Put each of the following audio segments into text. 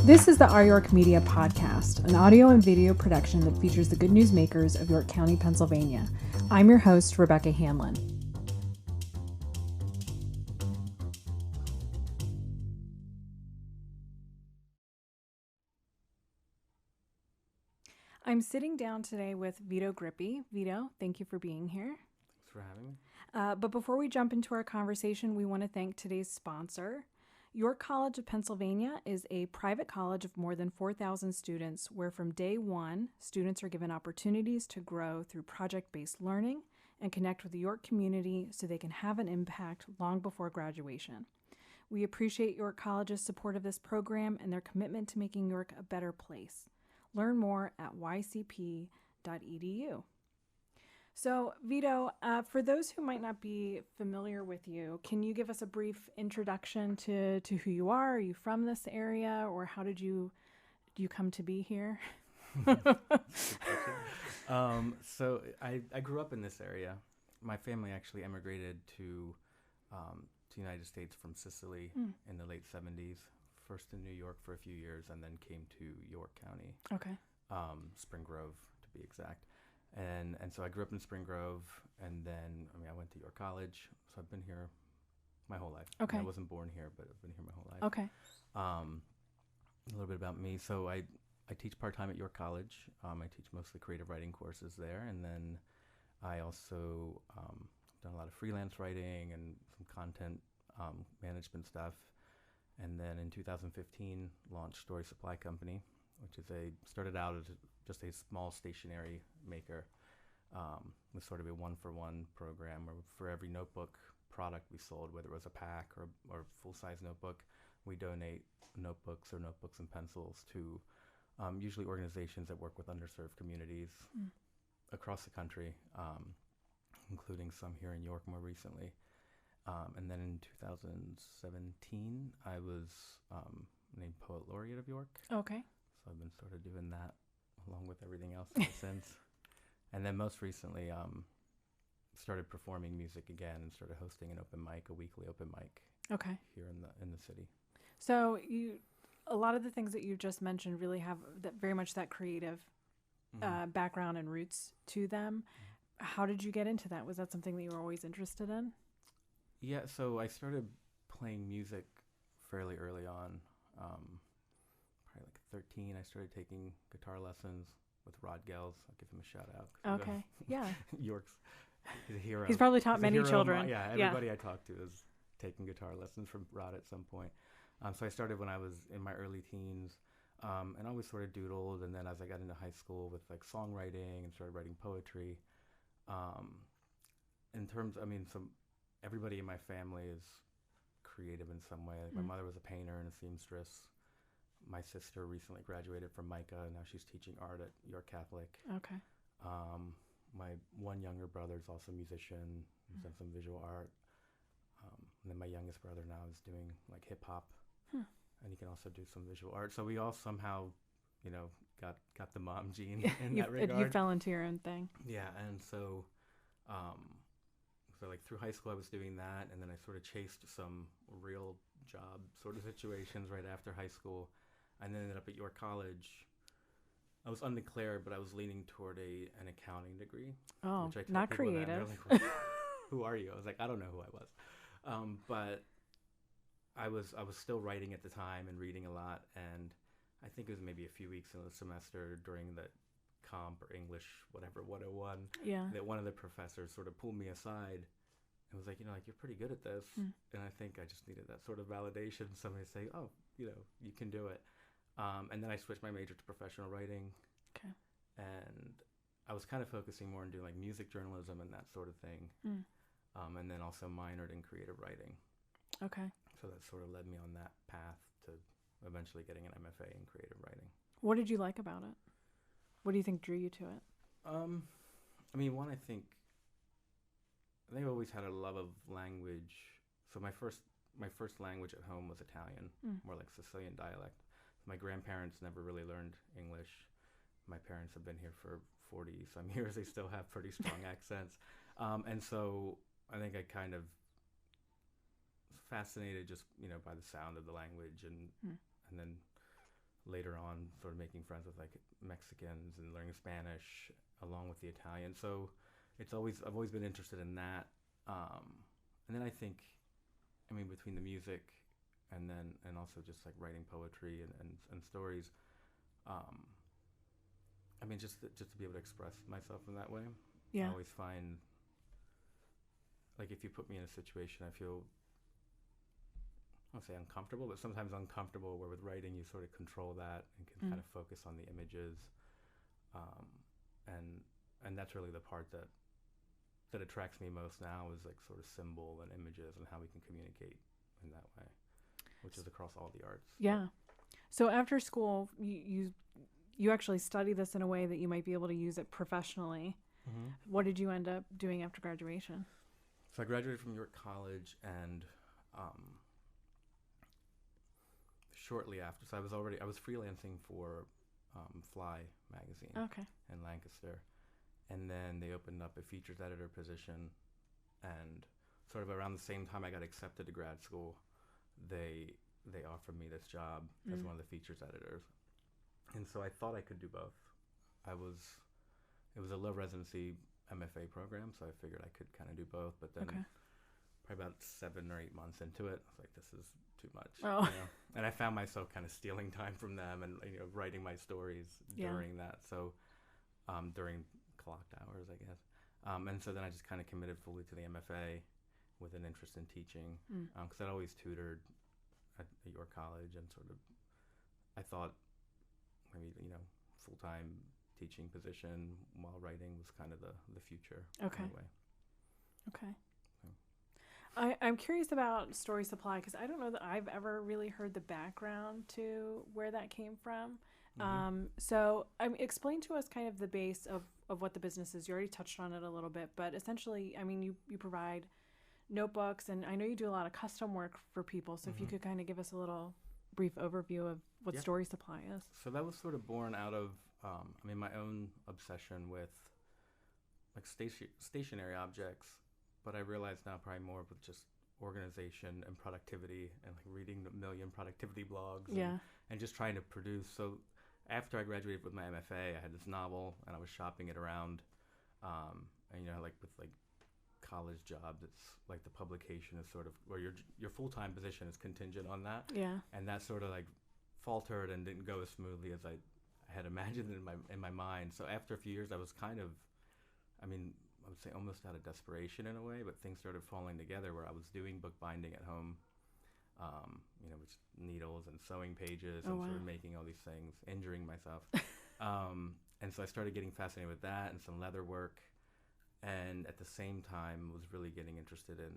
This is the Our York Media Podcast, an audio and video production that features the good news makers of York County, Pennsylvania. I'm your host, Rebecca Hanlon. I'm sitting down today with Vito Grippi. Vito, thank you for being here. Thanks for having me. But before we jump into our conversation, we want to thank today's sponsor. York College of Pennsylvania is a private college of more than 4,000 students where from day one, students are given opportunities to grow through project-based learning and connect with the York community so they can have an impact long before graduation. We appreciate York College's support of this program and their commitment to making York a better place. Learn more at ycp.edu. So, Vito, for those who might not be familiar with you, can you give us a brief introduction to who you are? Are you from this area, or how did you come to be here? So I grew up in this area. My family actually emigrated to the United States from Sicily in the late 70s. First in New York for a few years, and then came to York County. Okay. Spring Grove, to be exact. And so I grew up in Spring Grove, and then, I went to York College, so I've been here my whole life. Okay. I wasn't born here, but I've been here my whole life. Okay. A little bit about me. So I teach part-time at York College. I teach mostly creative writing courses there, and then I also done a lot of freelance writing and some content management stuff. And then in 2015, launched Story Supply Company, which is started out as just a small stationery maker with sort of a one-for-one program where for every notebook product we sold, whether it was a pack or full-size notebook, we donate notebooks and pencils to usually organizations that work with underserved communities across the country, including some here in York more recently. And then in 2017, I was named Poet Laureate of York. Okay. So I've been sort of doing that along with everything else ever since. And then most recently, started performing music again and started hosting a weekly open mic. Okay. Here in the city. So a lot of the things that you just mentioned really have very much that creative background and roots to them. How did you get into that? Was that something that you were always interested in? Yeah, so I started playing music fairly early on. Probably like 13, I started taking guitar lessons with Rod Gels. I'll give him a shout out. Okay, yeah. York's he's a hero. He's probably taught many children. Everybody I talked to is taking guitar lessons from Rod at some point. So I started when I was in my early teens, and I always sort of doodled. And then as I got into high school with like songwriting and started writing poetry, everybody in my family is creative in some way. Like my mother was a painter and a seamstress. My sister recently graduated from MICA, and now she's teaching art at York Catholic. Okay. My one younger brother is also a musician. He's done some visual art. And then my youngest brother now is doing like hip hop, and he can also do some visual art. So we all somehow, got the mom gene in that regard. You fell into your own thing. Yeah, and so like through high school I was doing that, and then I sort of chased some real job sort of situations right after high school, and then ended up at York College. I was undeclared, but I was leaning toward an accounting degree. Oh, which I tell not people creative. Like, who are you? I was like, I don't know who I was. But I was still writing at the time and reading a lot, and I think it was maybe a few weeks in the semester during the comp or English, whatever, 101, that one of the professors sort of pulled me aside and was like, you're pretty good at this. And I think I just needed that sort of validation. Somebody say, oh, you can do it. And then I switched my major to professional writing. Okay. And I was kind of focusing more on doing like music journalism and that sort of thing. And then also minored in creative writing. Okay. So that sort of led me on that path to eventually getting an MFA in creative writing. What did you like about it? What do you think drew you to it? One, I think I've always had a love of language. So my first language at home was Italian, more like Sicilian dialect. My grandparents never really learned English. My parents have been here for 40 some years. They still have pretty strong accents. And so I think I kind of was fascinated just, by the sound of the language and then later on sort of making friends with like Mexicans and learning Spanish along with the Italian. So I've always been interested in that. And then I think, I mean, between the music and also just like writing poetry and stories, um, I mean, just to be able to express myself in that way. I Yeah. always find, like, if you put me in a situation, I feel, I won't say uncomfortable, but sometimes uncomfortable, where with writing you sort of control that and can kind of focus on the images. Um, and and that's really the part that attracts me most now, is like sort of symbol and images and how we can communicate in that way, which is across all the arts. Yeah. So after school, you actually study this in a way that you might be able to use it professionally. Mm-hmm. What did you end up doing after graduation? So I graduated from York College, and shortly after, so I was freelancing for Fly magazine Okay. in Lancaster, and then they opened up a features editor position, and sort of around the same time I got accepted to grad school, they offered me this job as one of the features editors, and so I thought I could do both. It was a low residency MFA program, so I figured I could kind of do both, but then probably about 7 or 8 months into it, I was like, this is too much. Oh. You know? And I found myself kind of stealing time from them and writing my stories during that. So during clocked hours, I guess. And so then I just kind of committed fully to the MFA with an interest in teaching, because I'd always tutored at York College, and sort of I thought maybe full-time teaching position while writing was kind of the future. Okay. Anyway. Okay. I'm curious about Story Supply, because I don't know that I've ever really heard the background to where that came from. So explain to us kind of the base of what the business is. You already touched on it a little bit, but essentially, I mean, you provide notebooks, and I know you do a lot of custom work for people. So if you could kind of give us a little brief overview of what Story Supply is. So that was sort of born out of, my own obsession with like stationary objects, but I realize now probably more with just organization and productivity, and like reading the million productivity blogs and just trying to produce. So after I graduated with my MFA, I had this novel and I was shopping it around, and like with like college jobs, it's like the publication is sort of where your full-time position is contingent on that, and that sort of like faltered and didn't go as smoothly as I had imagined in my mind. So after a few years, I was kind of, I would say almost out of desperation in a way, but things started falling together where I was doing bookbinding at home, with needles and sewing pages and sort of making all these things, injuring myself. And so I started getting fascinated with that and some leather work. And at the same time was really getting interested in,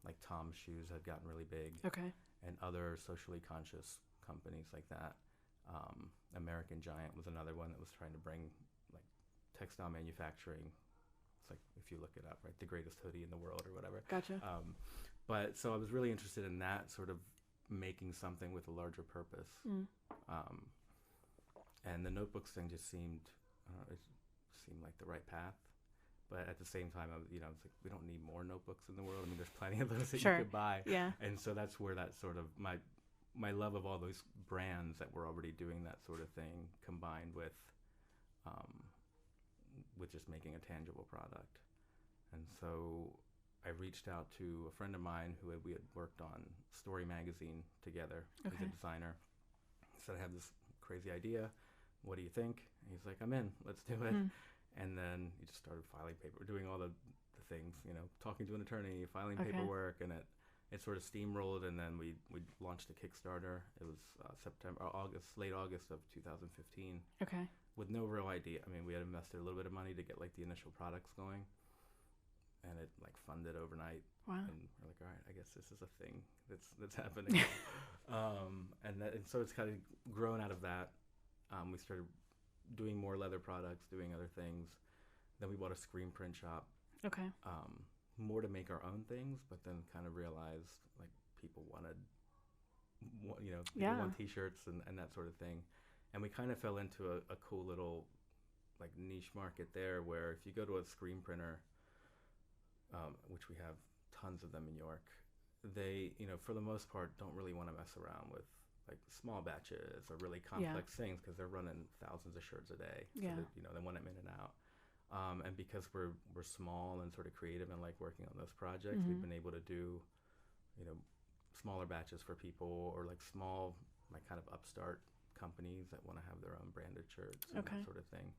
like Tom's Shoes had gotten really big. Okay. And other socially conscious companies like that. American Giant was another one that was trying to bring like textile manufacturing. It's like, if you look it up, right, the greatest hoodie in the world or whatever. Gotcha. But so I was really interested in that, sort of making something with a larger purpose. And the notebooks thing just seemed like the right path. But at the same time, it's like, we don't need more notebooks in the world. I mean, there's plenty of those that you could buy. Yeah. And so that's where that sort of my love of all those brands that were already doing that sort of thing, combined with just making a tangible product. And so I reached out to a friend of mine we had worked on Story magazine together as a designer. He said, I have this crazy idea. What do you think? And he's like, I'm in. Let's do it. And then he just started filing paper, doing all the things, talking to an attorney, filing paperwork, and it sort of steamrolled. And then we launched a Kickstarter. It was late August of 2015. Okay. With no real idea. I mean, we had invested a little bit of money to get like the initial products going, and it like funded overnight. Wow. And we're like, all right, I guess this is a thing that's happening. And so it's kind of grown out of that. We started doing more leather products, doing other things. Then we bought a screen print shop. Okay. More to make our own things, but then kind of realized like people wanted, people want T-shirts and that sort of thing. And we kind of fell into a cool little like niche market there, where if you go to a screen printer, which we have tons of them in York, they, for the most part, don't really want to mess around with like small batches or really complex things because they're running thousands of shirts a day. So that, they want them in and out. And because we're small and sort of creative and like working on those projects, we've been able to do, smaller batches for people, or like small, like kind of upstart companies that want to have their own branded shirts and that sort of thing.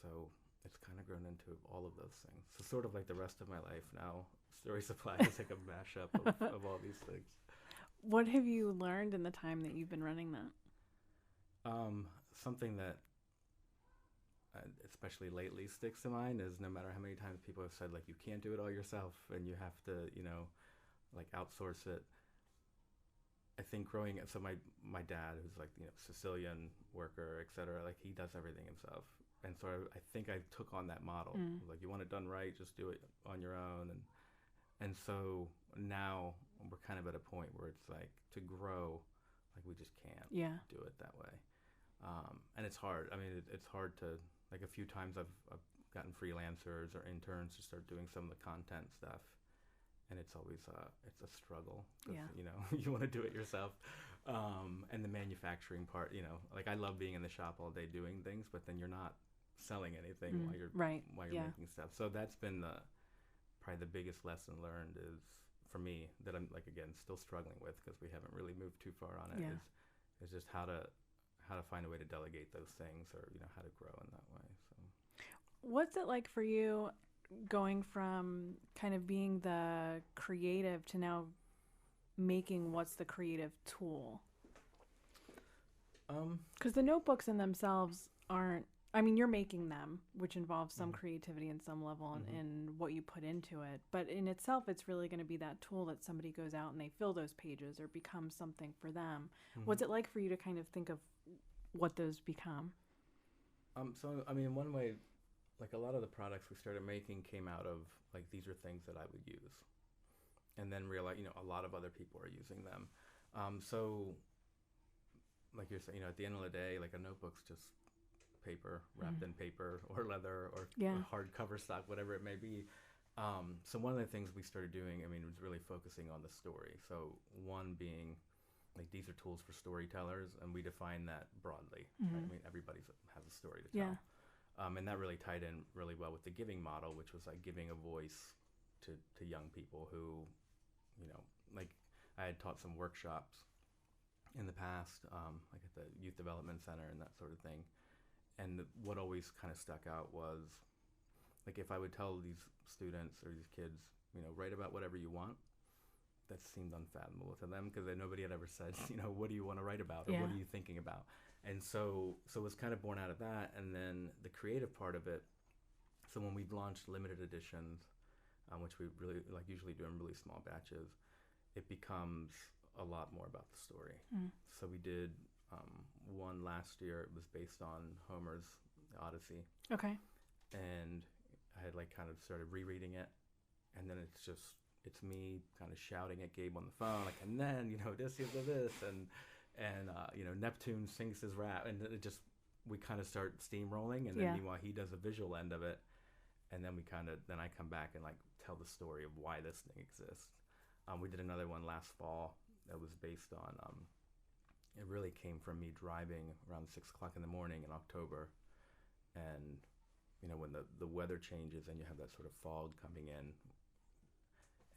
So it's kind of grown into all of those things. So sort of like the rest of my life now, Story Supply is like a mashup of all these things. What have you learned in the time that you've been running that? Something that especially lately sticks to mind is no matter how many times people have said like you can't do it all yourself and you have to like outsource it. I think growing up, so my dad, who's like Sicilian worker, etc., like he does everything himself, and so I think I took on that model. Like, you want it done right, just do it on your own. And so now we're kind of at a point where it's like, to grow, like, we just can't do it that way. And it's hard. I mean, it's hard to, like, a few times I've gotten freelancers or interns to start doing some of the content stuff. And it's always, it's a struggle. You want to do it yourself. And the manufacturing part, like, I love being in the shop all day doing things, but then you're not selling anything while you're making stuff. So that's been probably the biggest lesson learned is, for me, that I'm, like, again, still struggling with, because we haven't really moved too far on it, is just how to find a way to delegate those things, or how to grow in that way. So what's it like for you going from kind of being the creative to now making what's the creative tool? Because the notebooks in themselves aren't, I mean, you're making them, which involves some creativity in some level and what you put into it. But in itself, it's really going to be that tool that somebody goes out and they fill those pages or become something for them. What's it like for you to kind of think of what those become? So, I mean, one way, like, a lot of the products we started making came out of, like, these are things that I would use. And then realize, a lot of other people are using them. So, like you're saying, at the end of the day, like, a notebook's just paper, wrapped in paper or leather or hardcover stock, whatever it may be. So one of the things we started doing, I mean, was really focusing on the story. So one being, like, these are tools for storytellers, and we define that broadly. Right? I mean, everybody has a story to tell. And that really tied in really well with the giving model, which was like giving a voice to young people who, like, I had taught some workshops in the past, like at the Youth Development Center and that sort of thing. And what always kind of stuck out was, like, if I would tell these students or these kids, write about whatever you want, that seemed unfathomable to them, because nobody had ever said, what do you want to write about, or what are you thinking about? And so it was kind of born out of that. And then the creative part of it, so when we've launched limited editions, which we really, like, usually do in really small batches, it becomes a lot more about the story. So we did one last year. It was based on Homer's Odyssey. Okay. And I had, like, kind of started rereading it, and then it's me kind of shouting at Gabe on the phone, like, and then this, and Neptune sings his rap, and it just, we kind of start steamrolling, and then meanwhile he does a visual end of it, and then then I come back and, like, tell the story of why this thing exists. We did another one last fall that was based on, it really came from me driving around 6 o'clock in the morning in October, and when the weather changes and you have that sort of fog coming in,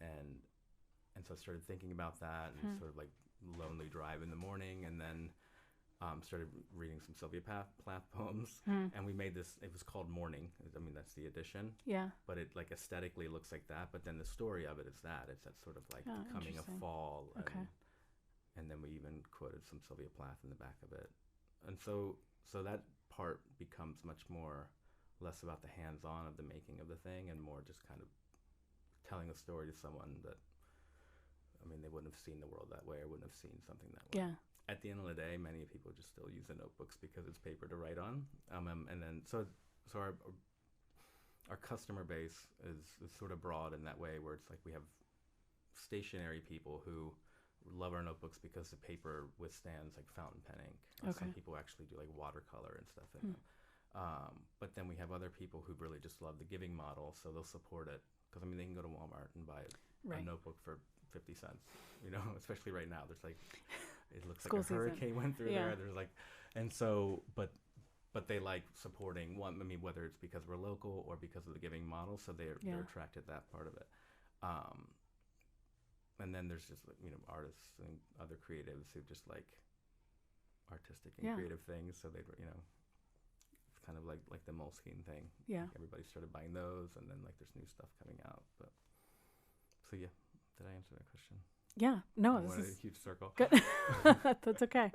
and so I started thinking about that, and sort of, like, lonely drive in the morning, and then started reading some Sylvia Plath poems, and we made this. It was called Morning. I mean, that's the edition. Yeah. But it, like, aesthetically looks like that, but then the story of it is that it's that sort of, like, coming of fall. And then we even quoted some Sylvia Plath in the back of it, and so that part becomes much more less about the hands-on of the making of the thing, and more just kind of telling a story to someone that, I mean, they wouldn't have seen the world that way, or wouldn't have seen something that way. Yeah. At the end of the day, many people just still use the notebooks because it's paper to write on. And then so our customer base is sort of broad in that way, where it's like we have stationary people who love our notebooks because the paper withstands, like, fountain pen ink. Some people actually do, like, watercolor and stuff in them. But then we have other people who really just love the giving model, so they'll support it. Because, I mean, they can go to Walmart and buy a notebook for 50 cents, especially right now. There's, like, it looks School like a season. hurricane went through Yeah. there. There's like, and so, but they like supporting one. I mean, whether it's because we're local or because of the giving model, so they're attracted to that part of it. And then there's just artists and other creatives who just like artistic and creative things. So they it's kind of like the Moleskine thing. Yeah. Like everybody started buying those, and then like there's new stuff coming out. But so yeah, did I answer that question? Yeah. No, I this wanted is a huge circle. good. That's okay.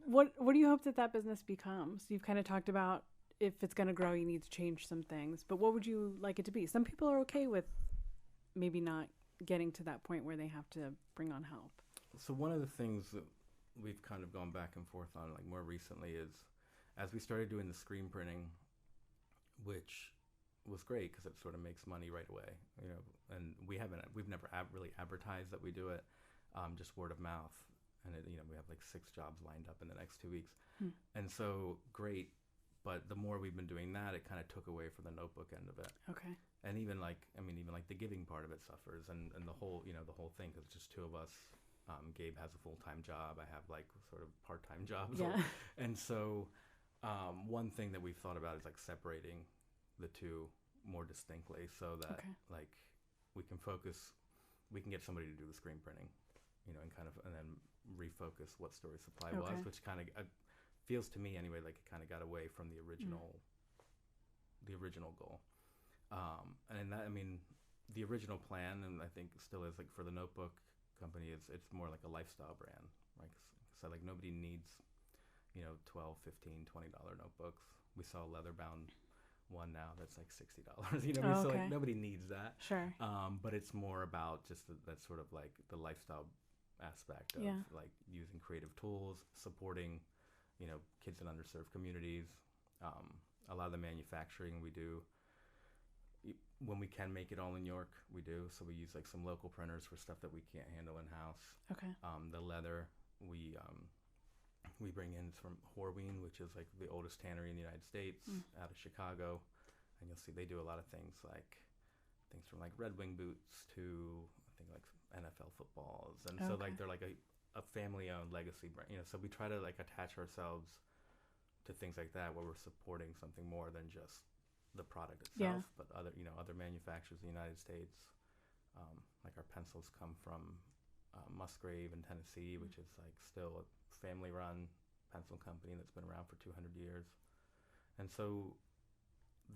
What do you hope that business becomes? You've kind of talked about if it's going to grow, you need to change some things. But what would you like it to be? Some people are okay with maybe not getting to that point where they have to bring on help. So one of the things that we've kind of gone back and forth on, like more recently, is as we started doing the screen printing, which was great because it sort of makes money right away, and we've never really advertised that we do it, just word of mouth, and we have like 6 jobs lined up in the next 2 weeks, and so great. But the more we've been doing that, it kind of took away from the notebook end of it. Okay. And even like the giving part of it suffers, and the whole thing, because it's just 2 of us. Gabe has a full-time job. I have like sort of part-time jobs. Yeah. And so one thing that we've thought about is like separating the two more distinctly, so that like we can get somebody to do the screen printing, and then refocus what Story Supply was, which kind of feels to me anyway like it kind of got away from the original goal. And that, the original plan, and I think still is, like for the notebook company, it's more like a lifestyle brand, right? So like nobody needs, $12, $15, $20 notebooks. We saw a leather-bound one now that's like $60. So like nobody needs that. Sure. But it's more about just that sort of like the lifestyle aspect of like using creative tools, supporting, kids in underserved communities. A lot of the manufacturing we do, when we can make it all in York, we do. So we use like some local printers for stuff that we can't handle in-house. Okay. The leather, we bring in from Horween, which is like the oldest tannery in the United States, out of Chicago. And you'll see they do a lot of things from like Red Wing boots to I think like NFL footballs. And so like they're like a family-owned legacy brand. So we try to like attach ourselves to things like that where we're supporting something more than just the product itself, but other manufacturers in the United States. Like our pencils come from Musgrave in Tennessee, which is like still a family-run pencil company that's been around for 200 years. And so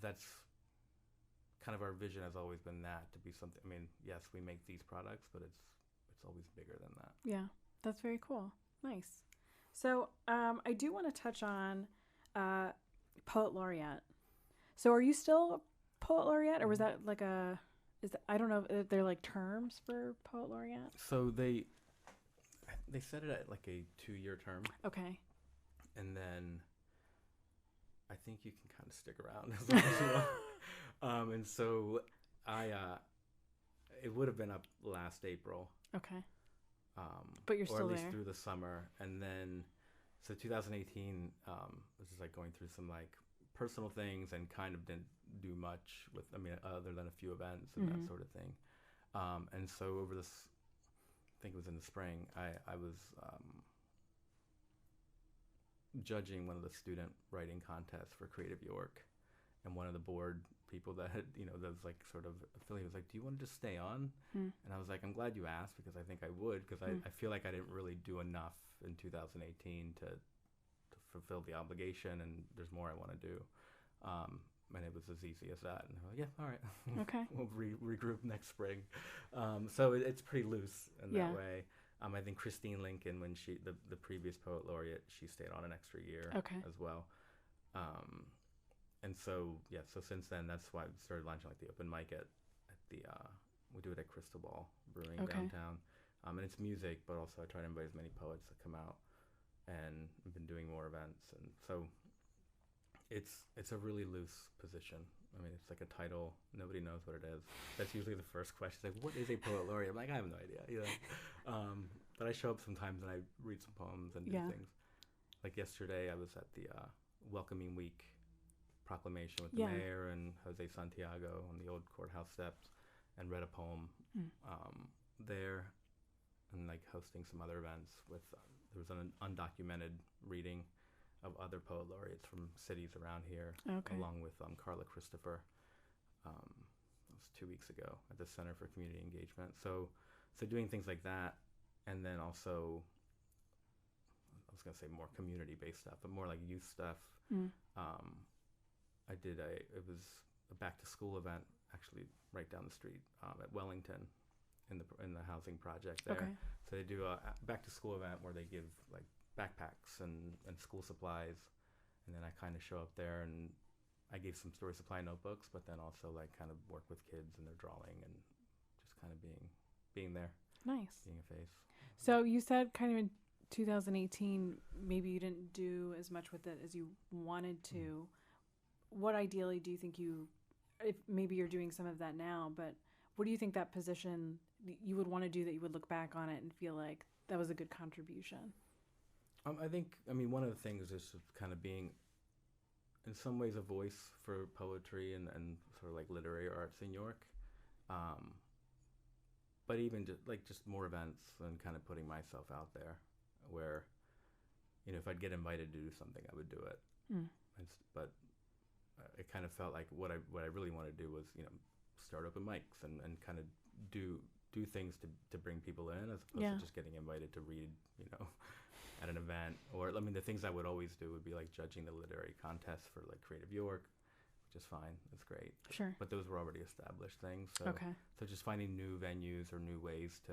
that's kind of our vision, has always been that to be something. Yes, we make these products, but it's always bigger than that. Yeah, that's very cool. Nice. So I do want to touch on Poet Laureate. So are you still a Poet Laureate, or was that like I don't know if they're like terms for Poet Laureate? So they set it at like a 2-year term. Okay. And then I think you can kind of stick around as long as you want. And so it would have been up last April. Okay. But you're still there. Or at least through the summer. And then, so 2018 was just like going through some like personal things and kind of didn't do much with, other than a few events and that sort of thing. And so over this, I think it was in the spring, I was judging one of the student writing contests for Creative York, and one of the board people that had, that was like sort of affiliated was like, do you want to just stay on? And I was like, I'm glad you asked, because I think I would, because I feel like I didn't really do enough in 2018 to fulfill the obligation, and there's more I want to do. And it was as easy as that. And I'm like, yeah, all right. Okay. We'll regroup next spring. So it's pretty loose in that way. I think Christine Lincoln, when the previous Poet Laureate, she stayed on an extra year as well. And so, so since then, that's why we started launching like the open mic at the, we do it at Crystal Ball Brewing downtown. And it's music, but also I try to invite as many poets that come out, and I've been doing more events. And so it's a really loose position. It's like a title. Nobody knows what it is. That's usually the first question. Like, what is a Poet Laureate? I'm like, I have no idea. But I show up sometimes and I read some poems and do things. Like yesterday, I was at the Welcoming Week proclamation with the mayor and Jose Santiago on the old courthouse steps, and read a poem there, and like hosting some other events with the there was an undocumented reading of other poet laureates from cities around here, Okay. along with Carla Christopher. That was 2 weeks ago at the Center for Community Engagement. So doing things like that, and then also, I was gonna say more community-based stuff, but more like youth stuff. Mm. It was a back-to-school event actually right down the street at Wellington, in the housing project there. Okay. So they do a back-to-school event where they give like backpacks and school supplies, and then I kind of show up there and I gave some story supply notebooks, but then also like kind of work with kids and their drawing and just kind of being there, Nice. being a face. So you said kind of in 2018, maybe you didn't do as much with it as you wanted to. What ideally do you think if maybe you're doing some of that now, but what do you think that position you would want to do that you would look back on it and feel like that was a good contribution? I mean, one of the things is just kind of being, in some ways, a voice for poetry and sort of like literary arts in York. But even just more events and kind of putting myself out there where, if I'd get invited to do something, I would do it. But it kind of felt like what I really wanted to do was, start open mics and kind of do things to bring people in, as opposed to just getting invited to read, at an event. Or, I mean, the things I would always do would be like judging the literary contest for like Creative York, which is fine. That's great. Sure. But those were already established things. So, Okay. So just finding new venues or new ways to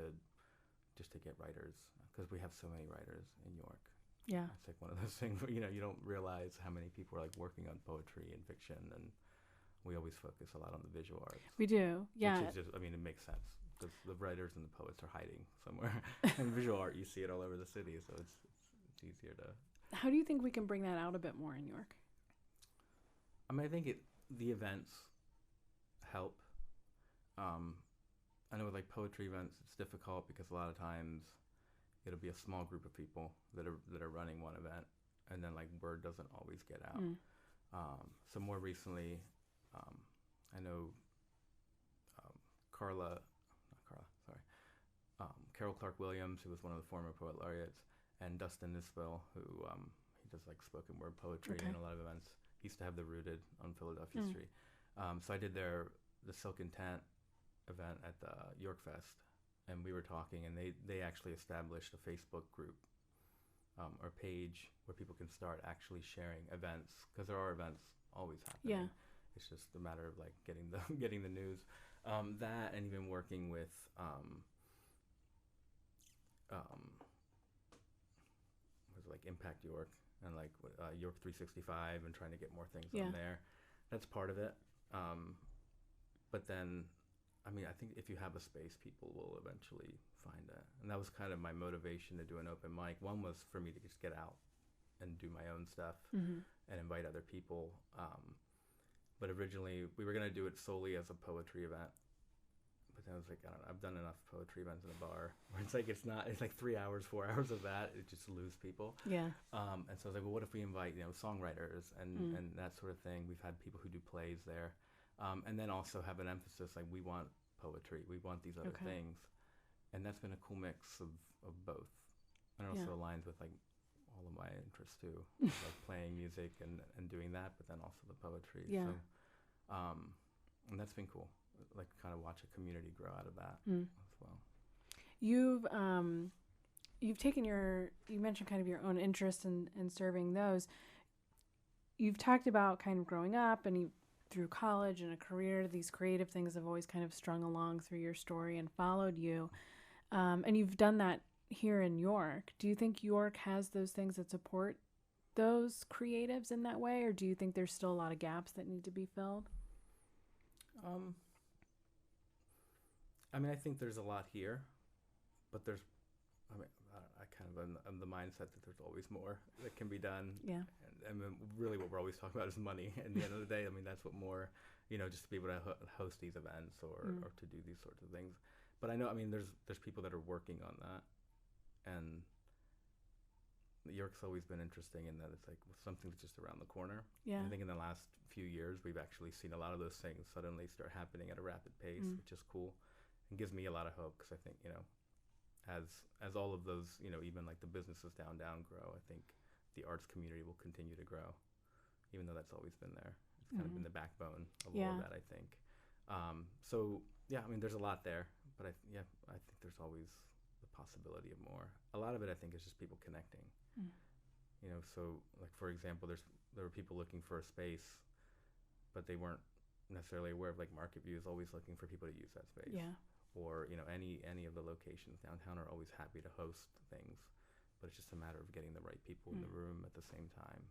get writers, because we have so many writers in York. Yeah. It's like one of those things where, you don't realize how many people are like working on poetry and fiction, and we always focus a lot on the visual arts. We do. Yeah. Which is just, I mean, it makes sense. The writers and the poets are hiding somewhere. And visual art, you see it all over the city, so it's easier to... How do you think we can bring that out a bit more in York? I mean, I think the events help. I know with like poetry events, it's difficult because a lot of times it'll be a small group of people that are running one event, and then like word doesn't always get out. So more recently, I know Carol Clark Williams, who was one of the former poet laureates, and Dustin Nisbell, who he does like spoken word poetry and a lot of events. He used to have the Rooted on Philadelphia Street. So I did the Silken Tent event at the York Fest, and we were talking, and they actually established a Facebook group or page where people can start actually sharing events, because there are events always happening. Yeah. It's just a matter of like getting the news. That, and even working with was like Impact York and like York 365 and trying to get more things on there. That's part of it. But then, I mean, I think if you have a space, people will eventually find it. And that was kind of my motivation to do an open mic. One was for me to just get out and do my own stuff and invite other people. But originally, we were going to do it solely as a poetry event. But then I was like, I don't know, I've done enough poetry events in a bar where it's like 3 hours, 4 hours of that. It just lose people. Yeah. And so I was like, well, what if we invite, songwriters and that sort of thing? We've had people who do plays there. And then also have an emphasis, like we want poetry. We want these other things. And that's been a cool mix of both. And it also aligns with like all of my interests too, like playing music and doing that, but then also the poetry. Yeah. So, and that's been cool. Like kind of watch a community grow out of that as well. You've taken you mentioned kind of your own interest in serving those. You've talked about kind of growing up and through college and a career, these creative things have always kind of strung along through your story and followed you. And you've done that here in York. Do you think York has those things that support those creatives in that way? Or do you think there's still a lot of gaps that need to be filled? I mean, I think there's a lot here, but I kind of am the mindset that there's always more that can be done. Yeah. And I mean, really what we're always talking about is money. At the end of the day, I mean, that's what more, just to be able to host these events or to do these sorts of things. But I know, I mean, there's people that are working on that. And York's always been interesting in that it's like something that's just around the corner. Yeah. I think in the last few years, we've actually seen a lot of those things suddenly start happening at a rapid pace, which is cool. It gives me a lot of hope because I think, as all of those, even like the businesses down grow, I think the arts community will continue to grow, even though that's always been there. It's kind of been the backbone of all of that, I think. So yeah, I mean, there's a lot there, but I think there's always the possibility of more. A lot of it, I think, is just people connecting. So like, for example, there were people looking for a space, but they weren't necessarily aware of like Market View is always looking for people to use that space. Yeah. Or any of the locations downtown are always happy to host things, but it's just a matter of getting the right people in the room at the same time.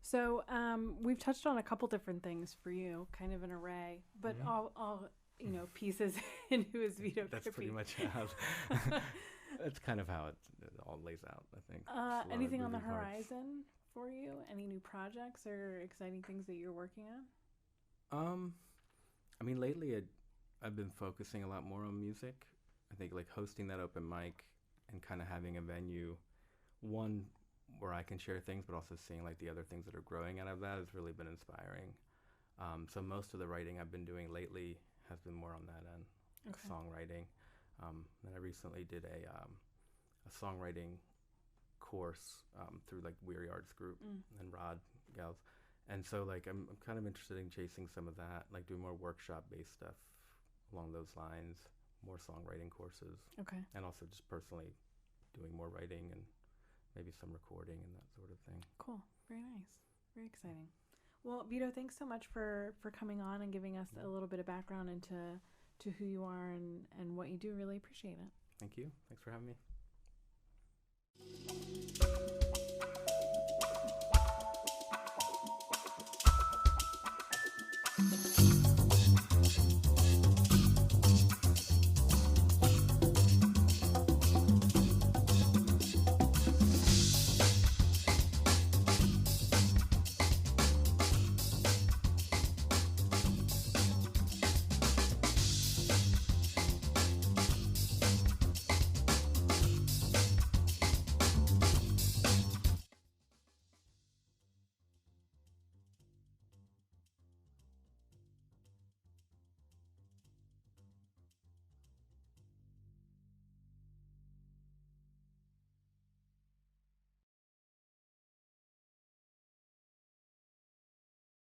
So we've touched on a couple different things for you, kind of an array, but all pieces in who is Vito Grippi. That's pretty much how. That's kind of how it all lays out, I think. Anything on the horizon for you? Any new projects or exciting things that you're working on? I mean, lately I've been focusing a lot more on music. I think like hosting that open mic and kind of having a venue, one where I can share things, but also seeing like the other things that are growing out of that has really been inspiring. So most of the writing I've been doing lately has been more on that end, songwriting. And I recently did a songwriting course through like Weary Arts Group and Rod Gals. And so like I'm kind of interested in chasing some of that, like doing more workshop-based stuff along those lines, more songwriting courses. Okay. And also just personally doing more writing and maybe some recording and that sort of thing. Cool. Very nice. Very exciting. Well, Vito, thanks so much for coming on and giving us a little bit of background into who you are and what you do. Really appreciate it. Thank you. Thanks for having me.